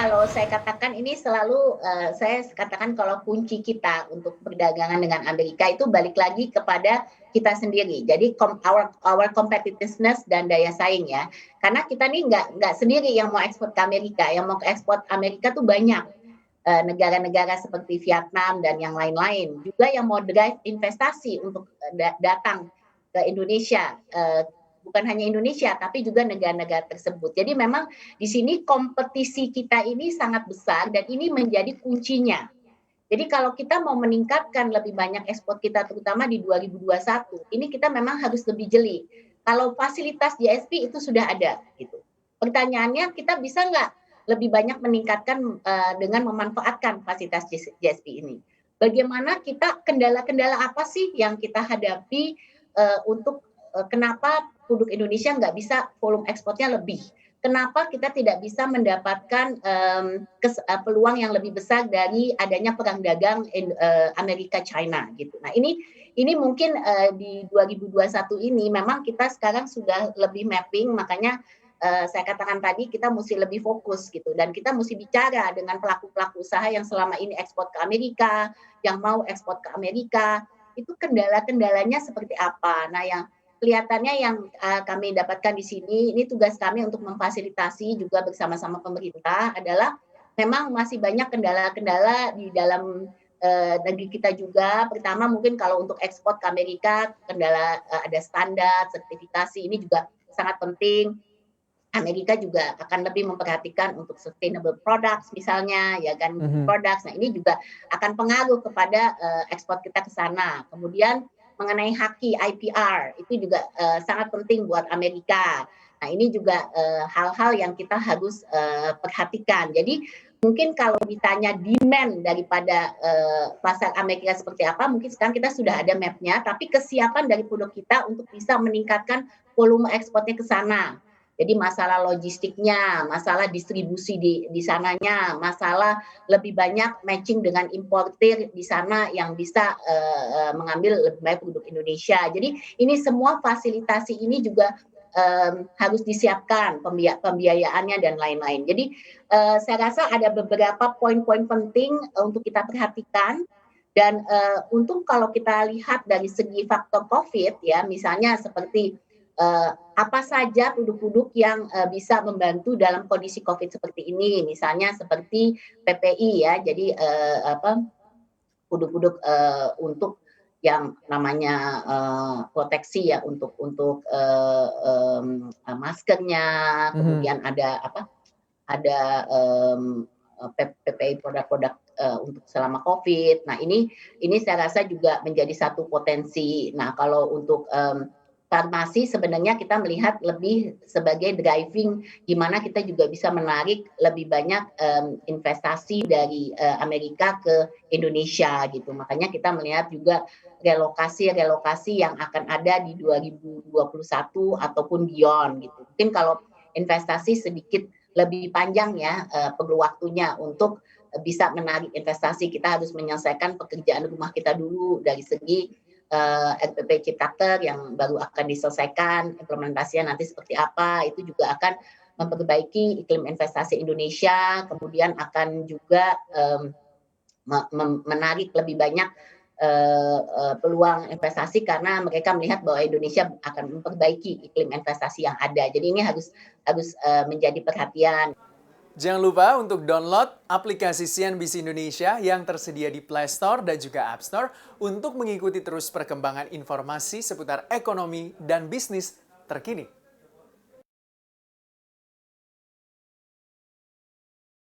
kalau saya katakan ini selalu, saya katakan kalau kunci kita untuk perdagangan dengan Amerika itu balik lagi kepada kita sendiri. Jadi our competitiveness dan daya saing ya. Karena kita nih nggak sendiri yang mau ekspor ke Amerika, yang mau ekspor Amerika tuh banyak. Negara-negara seperti Vietnam dan yang lain-lain juga yang mau drive investasi untuk datang ke Indonesia, bukan hanya Indonesia tapi juga negara-negara tersebut. Jadi memang di sini kompetisi kita ini sangat besar dan ini menjadi kuncinya. Jadi kalau kita mau meningkatkan lebih banyak ekspor kita terutama di 2021, ini kita memang harus lebih jeli. Kalau fasilitas GSP itu sudah ada gitu. Pertanyaannya kita bisa nggak lebih banyak meningkatkan dengan memanfaatkan fasilitas GSP ini. Bagaimana kita kendala-kendala apa sih yang kita hadapi untuk kenapa produk Indonesia nggak bisa volume ekspornya lebih? Kenapa kita tidak bisa mendapatkan peluang yang lebih besar dari adanya perang dagang Amerika China gitu. Nah ini mungkin di 2021 ini memang kita sekarang sudah lebih mapping, makanya saya katakan tadi kita mesti lebih fokus gitu dan kita mesti bicara dengan pelaku-pelaku usaha yang selama ini ekspor ke Amerika, yang mau ekspor ke Amerika, itu kendala-kendalanya seperti apa. Nah yang kelihatannya yang kami dapatkan di sini, ini tugas kami untuk memfasilitasi juga bersama-sama pemerintah adalah memang masih banyak kendala-kendala di dalam negeri kita juga. Pertama mungkin kalau untuk ekspor ke Amerika, kendala ada standar, sertifikasi ini juga sangat penting. Amerika juga akan lebih memperhatikan untuk sustainable products misalnya, ya kan, products. Nah ini juga akan pengaruh kepada ekspor kita ke sana. Kemudian mengenai haki IPR itu juga sangat penting buat Amerika. Nah ini juga hal-hal yang kita harus perhatikan. Jadi mungkin kalau ditanya demand daripada pasar Amerika seperti apa, mungkin sekarang kita sudah ada map-nya, tapi kesiapan dari produk kita untuk bisa meningkatkan volume ekspornya ke sana. Jadi masalah logistiknya, masalah distribusi di sananya, masalah lebih banyak matching dengan importir di sana yang bisa mengambil lebih baik produk Indonesia. Jadi ini semua fasilitasi ini juga harus disiapkan pembiayaannya dan lain-lain. Jadi saya rasa ada beberapa poin-poin penting untuk kita perhatikan. Dan untung kalau kita lihat dari segi faktor COVID ya, misalnya seperti apa saja produk-produk yang bisa membantu dalam kondisi COVID seperti ini, misalnya seperti PPI ya, jadi produk-produk untuk yang namanya proteksi ya untuk maskernya, kemudian ada PPI produk-produk untuk selama COVID. Nah ini saya rasa juga menjadi satu potensi. Nah kalau untuk farmasi sebenarnya kita melihat lebih sebagai driving gimana kita juga bisa menarik lebih banyak investasi dari Amerika ke Indonesia gitu. Makanya kita melihat juga relokasi yang akan ada di 2021 ataupun beyond gitu. Mungkin kalau investasi sedikit lebih panjang ya perlu waktunya untuk bisa menarik investasi. Kita harus menyelesaikan pekerjaan rumah kita dulu dari segi RPP Ciptaker yang baru akan diselesaikan, implementasinya nanti seperti apa, itu juga akan memperbaiki iklim investasi Indonesia, kemudian akan juga menarik lebih banyak peluang investasi karena mereka melihat bahwa Indonesia akan memperbaiki iklim investasi yang ada. Jadi ini harus menjadi perhatian. Jangan lupa untuk download aplikasi CNBC Indonesia yang tersedia di Play Store dan juga App Store untuk mengikuti terus perkembangan informasi seputar ekonomi dan bisnis terkini.